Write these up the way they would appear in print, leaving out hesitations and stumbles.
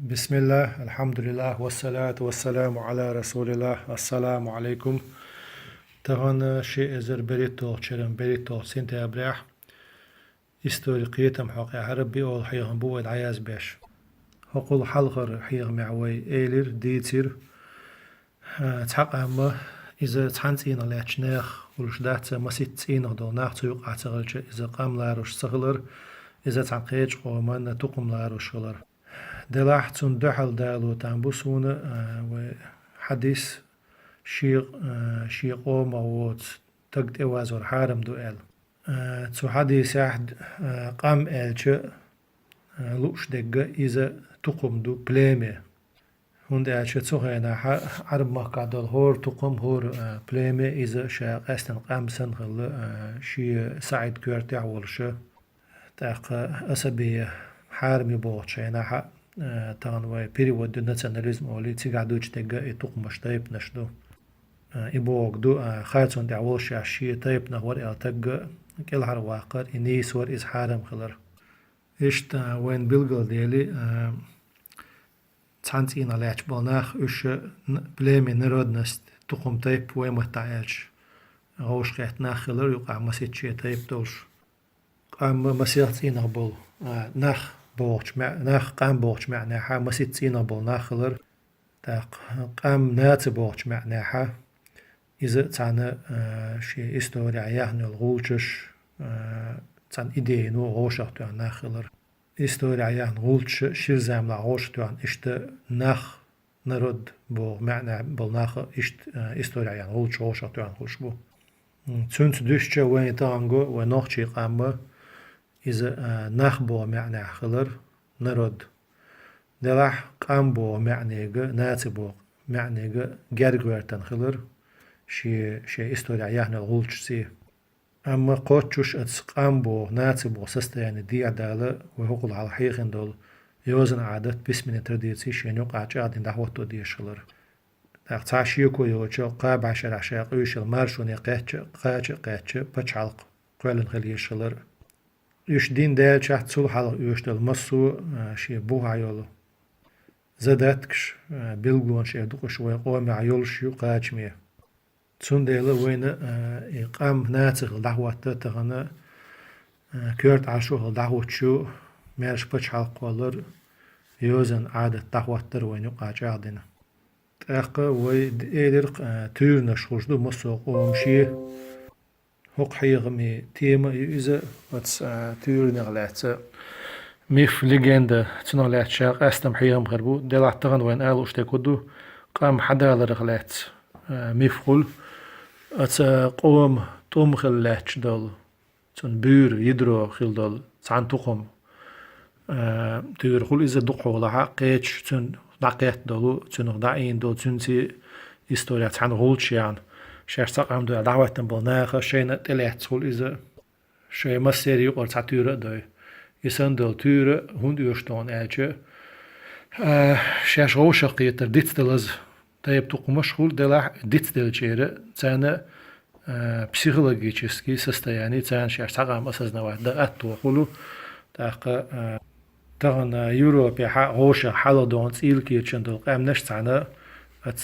بسم الله الحمد لله والصلاة والسلام على رسول الله السلام عليكم. تغن شيء زر بريتو شرم بريتو سنتي أبريح استوريقية محقق عربي أول حيغن بو العياز بيش هقول حلقر حيغ معوي إيلر ديتير تحق أما إذا تحنتين على أشناخ ولش دات مسيتين دو ناخ تيوق عتغلش إذا قام لاروش سغلر إذا تعقيج قومان تقوم لاروش غلر دلاح تون دحل دالو تنبوسون وحديث شيق قوم أوت تقد إوازور حارم دو إل تو حديث أحد قام إلش لوش دقة إذا تقوم دو بليمي هند إلش تغينا عرب مقادل هور تقوم هور بليمي إذا شاق أستن قام سنغل شي سعيد كورتي عولش تاق أسبية حارمي بوغشينا تان وای перевод национализм оли цигадуч тега и туқмаш тайп нашду ибогду خاصون دعوش عشية تايب نهور التق كل هر واقر إنيس ور إز حارم خلر إشت وين بلغل ديالي تانتين على بالناخ إش بلامي نرد نست تقم تايب وين متعالش غوش قيت ناخلر يقع مسيت شيء تايب دولش قام مسيرتين أقبل ناخ بوغش مع ناخ قام بوغش معناها حا مسيت سينا بول ناخلر تاق قام نات بوغش معناها إذا تانا شي إستوريا يهن الغولشش تان إدينو غوشق توان ناخلر إستوريا يهن غولش شيرزام لا غوش توان إشت ناخ نرد بوغ معنى بول ناخ إشت إستوريا يهن غولش غوشق توان غوش بو تونت دوشتا وين تانغو ونوخشي قام إذا نخبو معنى خلر نرد دلح قامبو معنى ناتبو معنى جرجورتن خلر شي استوريا يهنا الغولش سي أما قوتشوش أتس قامبو ناتبو سستيان دي عدالة وهقول على حيخن دول يوزن عادت بس من ترديتي شينيوق عادين دعوتو دي شلر تعشيكو يوچو قاب عشر عشاق يوشل مارشوني قاتش بچالق قولن خليه شلر يش دين دال شحت سول حلق يش دل مسو شي بوها يولو زداتكش بلغون شي دوقش ويقوم عيول شيو قاچمي تون ديلا وين إقام ناتغ دعوات تغنى كورت عشو دعوت شو مارش بچ حلق ولر يوزن عادة دعوات تر وين يقاچ عادنا تاقا ويد إيدر تورنش خوشدو مسو قوم شي هوق حيغمي تيما إذا واتس تورنغ لات ميف ليجندا تنو لات شاق أستم حيغم غربو دلات تغن وين آلو اشتاكودو قام حدالر غلات ميف خل أت قوم توم خلات دول تن بير يدرو خل دول تان تقوم تور خل إذا دقو لها قيتش تن دقيت دولو تن دعين دول تنسي إستوريا تان غولش يعني شرطاق عم دو دعوتن بالناخ شيء تلات سول إذا شيء مسيري يقول تعتير دوي يسند دل تير هند يشتون أجا شاش غوش قيتر ديت دلز طيب تقومش خول دلع ديت دل جيرة تانا психологический состояние تان شرطاق عم أساس نوع ده أتو خلو تاق تغن يوروبي غوش حالو دون تيل كيتشن دل قام نش تانا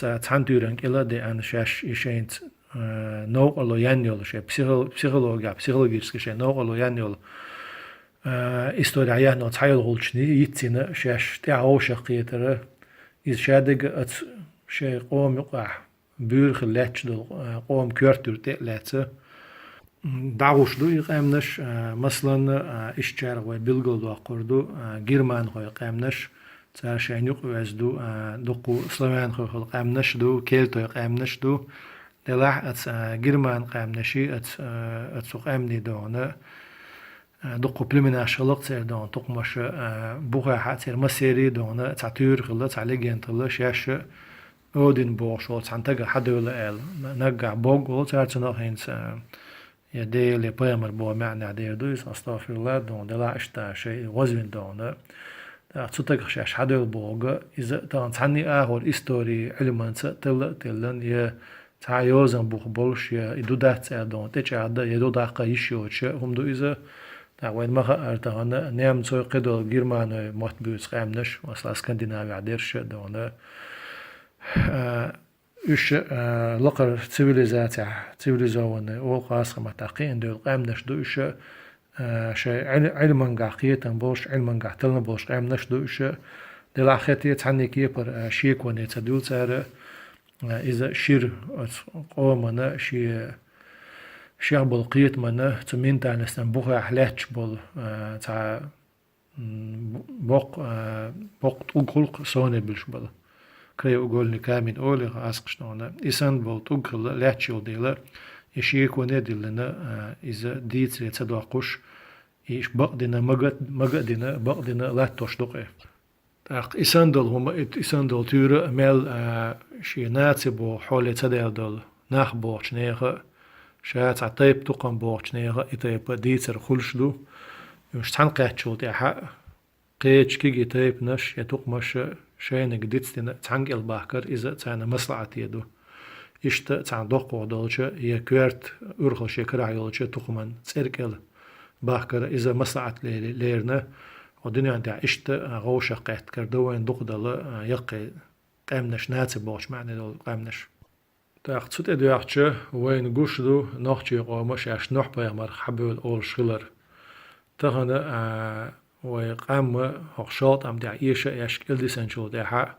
تان تيرن كلا دي أن شاش يشينت نوغلو يانيول شيء психологический شيء نوغلو يانيول история яно цайл голчни итсина шаш таош قيتر из шадыг ат шей قوم يقع بير خلاتش دو قوم كورتور تلاتس داوش دو يقامنش مثلا اشجار وبلغل دو قردو جيرمان خو يقامنش تاع شين يقواز دو دوقو سلمان خو يقامنش دو كيلتو يقامنش دو دلاح ات جيرمان قامنشي ات سوق امني دونه دوقو بلمنا شلق تير دون تقمش بوغا حاتير مسيري دون تعتير غلط على جنتل شاش اودين بوشو تنتج حدول ال نقع بوغو تاعتنا هينس يدي لي بيمر بو معنى دير دوس استغفر الله دون دلا اشتا شيء وزن دون تتق شاش حدول بوغ اذا تان تعني اخر استوري علمانس تلن ي تعيوزن بوغ بولش يدودات دون تجعد يدودا قيشوش هم دو اذا تا وين ما أرتهنا نعم سوي قدر جيرمان مطبوع قامنش مثلا اسكندنافيا عديرش دونا إيش لقر سيفيليزاون أو خاصة متاقين دول قامنش دو إيش شيء علما قاقية بوش علما قاعتلنا بوش قامنش دو إيش دلاخيتي تعني كيبر شيك وني تدول سعر إذا شير قومنا شيخ بالقيت منا تمين تاع نستن بوخ أحلاتش بول تاع بوق تقولق سوني بالش بول كري أقول كامين أولي أسقشنا إسان بول تقول لاتشيل ديلا يشيك وني ديلنا إذا ديت تدوقش إيش بقدنا مقدنا بقدنا لا تشدقه تاق إسان دول هما إسان دول تيرا مال شي ناتي بو حولي تدال دول ناخ بوش نيخه شات عطيب تقم بوش نيخه إتايب ديتر خلشدو يوش تنقيت شو تيحا قيتش كيجي تايب نش يتوق مش شاينك ديتستنا تعنق الباكر إذا تانا مصلعة يدو إشت تان دوقو دولشة هي كويرت أرخل شكرا يولشة تقمان تسيركل باكر إذا مصلعة ليرنا ودنيا عند إشت غوشة قيت كردوين دقدل يقي قامنش ناتي بوش معني دول قامنش تاخت سوت ادو يحچه وين گوشدو نوخچي قومش اش نوح بيمر حبول اول شغلر تغنى وقام هوشالت ام دع ايشه اش كلدي سنشول دع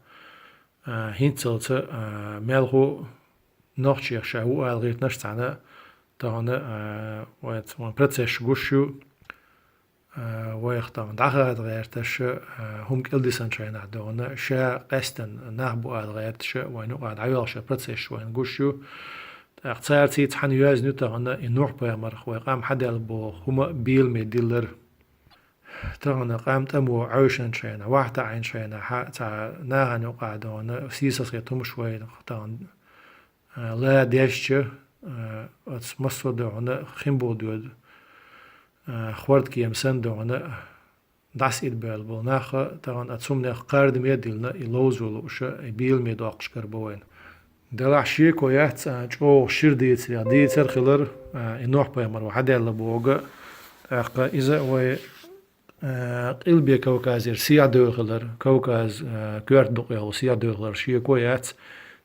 هينتلت ملغو نوخچي شاو الغيت نشتانا تغنى وات من برتسش گوشو ويختار دعها غيرتش هم كل سنتين عدونا شا قستن نهبو غيرتش وين قاعد عياش برتسش وين جوشو اختار تيت حن يواز نتغنا النوح بيمر وقام حدا البو هما بيل ميديلر تغنا قام تمو عوشن شينا واحدة عين شينا حتى ناها نقعدونا سيسس يتم شوي تغن لا ديشش اتمسو دونا خيمبو دود خوارد كيم سندونا داس إدبال بولناخ تغن أتسمناخ قارد ميدلنا إلوزول وش بيل ميداقش كربوين دلع شيك ويات جو شير ديتر ديتر خلر إنوح بيمر وحدا يلا بوغا أقا إذا وي قلبي كوكازير سيا دوغلر كوكاز كورت دقيا سيا دوغلر شيك ويات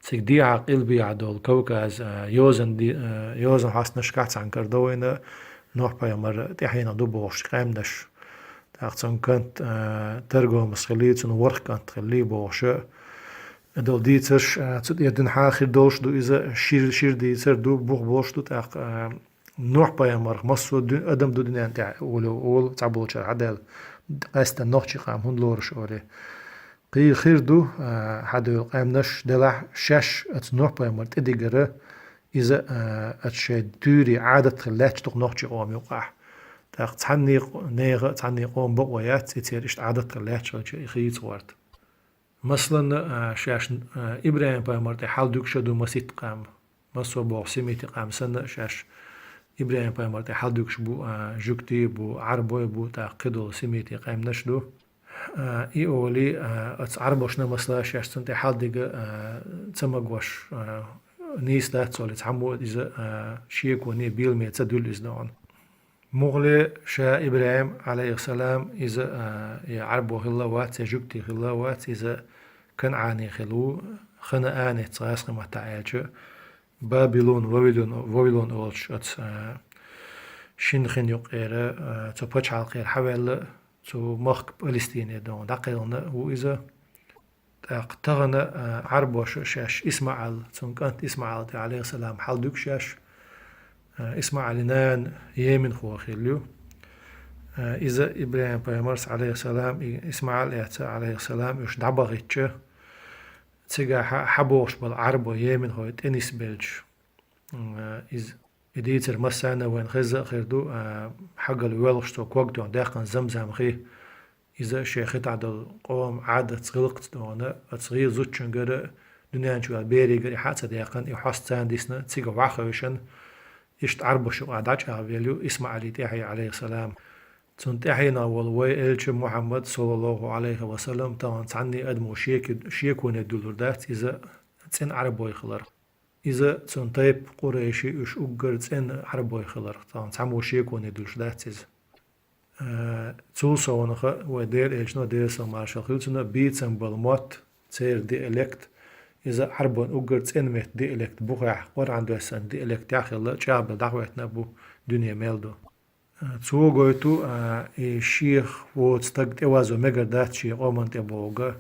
تيك ديع قلبي عدول كوكاز يوزن حسنش كاتس عن كردوين نوح بيمر تحينا دوبوش قامنش تاختصن كنت ترجو مسخليت ورخ كانت خلي بوش دول ديترش تسد يدن حاخر دوش دو إذا شير ديتر دو بوخ بوش دو تاخ نوح بيمر مصو أدم دو دنيا تاع أول تعبولش عدل قاست نوحشي قام هون لورش أولي قي خير دو حدو قامنش دلع شش نوح بيمر تدقره إذا أتشي دوري عادة خلاتش تق نوحشي قوم يوقع تاق تعني نيغة تعني قوم بقويات تير إشت عادة خلاتش وشي خيط ورد مثلا شاش إبراهيم بيمر حال دوك شدو مسيت قام مسو بو سميتي قام سنة شاش إبراهيم بيمر حال دوك شبو جوكتي بو عربوي بو تاقدو سميتي قام نشدو إي أولي عربوشنا مثلا شاش تنتي حال ديك تسمقوش نيس لا تولي تعمو إذا شيك وني بيل مي تدل إزدان مغلي شا إبراهيم عليه السلام إذا يعربو خلاوات يجبتي خلاوات إذا كان عاني خلو خنا آني تغاسق ما تعالج بابلون وويلون أولش شين خن يقيرا تو بوش على القير حوال تو مخ فلسطيني دون دقيقنا وإذا اقتغنا عربوش شاش إسماعيل ثم كانت إسماعيل عليه السلام حال دوك شاش إسماعيل نان يمن خو خليو إذا إبراهيم بيمرس عليه السلام إسماعيل عليه السلام يش دعبغيتش تيجا حبوش بالعربو يمن هو تنس بلج إذ إديتر مسانا وين خزق خيردو حق الوالشتو كوكدو داخل زمزم خي إذا شيخت عدل قوم عادة غلقت دونا أتصغير زوتشن جرى دنيا شو بيري جري حتى داخل يحس تانديسنا تيجا وعخوشن إشت عربش وعداش عفيلو إسماعيل تحي عليه السلام تنتحينا والوي إلش محمد صلى الله عليه وسلم طبعا تعني أدمو شيك وندولر دات إذا تسن عربوي خلر إذا تنطيب قريشي إش أقر تسن عربوي خلر طبعا تعمو شيك وندولش دات إذا تولسونخ وديل إيشنو ديل سمارشال خلصنا بيتسن بالموت تير ديالكت إذا حربون أوجرت إنمت ديالكت بوخع قرعن دوسن ديالكت ياخل شعب دعوتنا بو دنيا ميلدو تسوغويتو الشيخ وتستقد إوازو مجر داتشي قومن تبوغا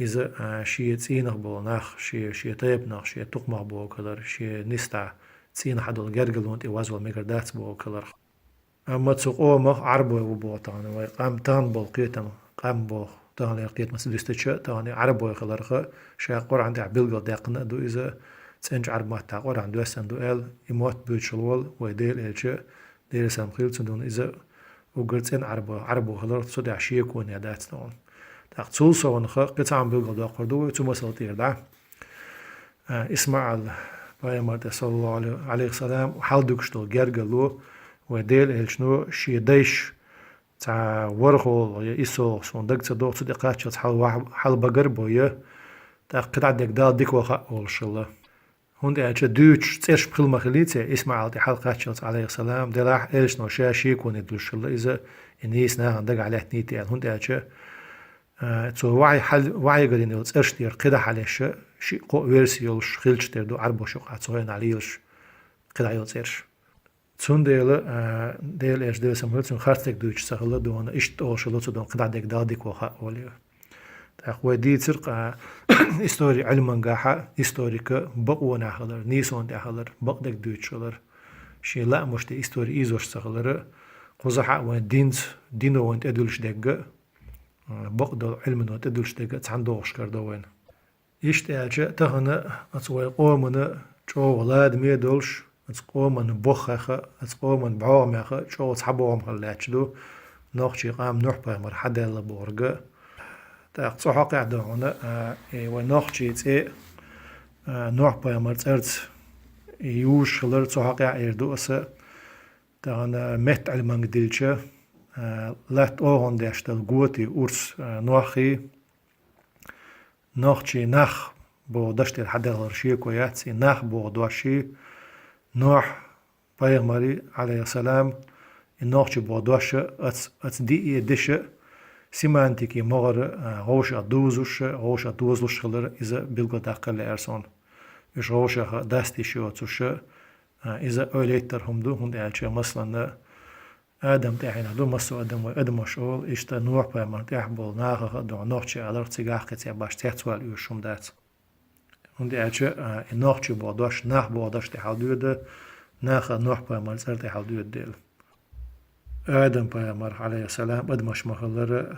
إذا شي تسينخ بولناخ شي طيبناخ شي تقمخ بو كلر شي نستع تسين حدول جرجلون إوازو مجر داتس بو كلر أما تسوقومخ عربو وبو تاني وقام تان بول قيتم قام بو تاني قيت مسدستش تاني عربو كلرخ شي قرعن دع بلغو داقنا دو إذا تسنج عرب ما تاقور عن دوسن دو إل إموت بوتشلول وديل إلش دير سام خيلتون دون إذا وقرتين عربو خلر تصدي عشيك ون يدات دون تاق تولسا ونخ قطعا بلغو داقر دو تمثل تير دع إسماعيل بايمرد صلى الله عليه وسلم وحال دوكشتو جرجلو وديل إلشنو شي ديش تاع ورخول يا إسو صندق تصدق صدقات شت حال بقر بويه تاق قطع ديك دال ديك وخا أولشلا هون أجا دوتش تسيرش بخل مخليته إسماعيل دي حلقة شلت عليه السلام دي راح إيش نو شاشيك وندلش الله إذا الناس عندك عليه تنيتي هون أجا تو وعي قدين يلز إيش تير قدح عليه شيء قو ويرسيولش خلش تير دو عربو شو قاعد صهين عليهش قدح يلز إيش تون ديل إيش ديل سمهل تون خارتك دوتش سهلة دون إيش تولش لوتو دون قدح ديك داديك وخا أوليه أخوة دي ترق إستوري علما قاحة إستوريك بقونا خلر نيسون دي خلر بقدك دوتش خلر شي لا مش دي إستوري إيزوش سخلر قزحة وين دينو وين تدولش دقة بقدر علما وين تدولش دقة تعندوش كردوين إيش تأجأ تهنا أتوي قومنا جو ولاد ميدولش أتقومن بخخة أتقومن بعومخة جو تحبوهم خلاتشدو نوخشي قام نوحبا مرحدة لبورغة تاق صحاق يعدونا ونوخشي تي نوحبا مرترت يوش خلر صحاق يعيردو أسا تاقنا مهت علمان قدلشة لات أوغن داشتل قوتي أورس نوخي نوخشي نخ بو داشتل حدا غرشي كوياتسي نخ بو دواشي نوح بايغمري عليه السلام النوخشي بو دواشة أتس دي دشة سيمانتيكي مغر غوش أدوزوش غوش أدوزلوش خلر إذا بلغو داقل لأرسون إش غوش داستي شواتوش إذا أوليتر هم دو هند ألشي مثلا آدم تاعينا دو مسو آدم وآدم شغل إشتا نوح بايمان تاحبول ناغا دو نوخشي ألر تيغاح كتيا باش تحتوال يوشم دات هند ألشي النوخشي بودوش ناح بودوش تحال دود ناخا نوح بايمان زر تحال دود ديل آدم بايمر عليه السلام أدمش مخلر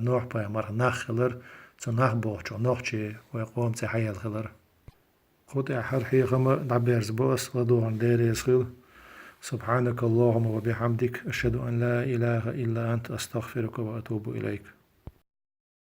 نوح بايمر ناخلر تناخ بوچو نوخشي ويقوم تحيل خلر خود أحر حيغم نعبيرز بوس ودوان ديريز خل سبحانك اللهم وبحمدك أشهد أن لا إله إلا أنت أستغفرك وأتوب إليك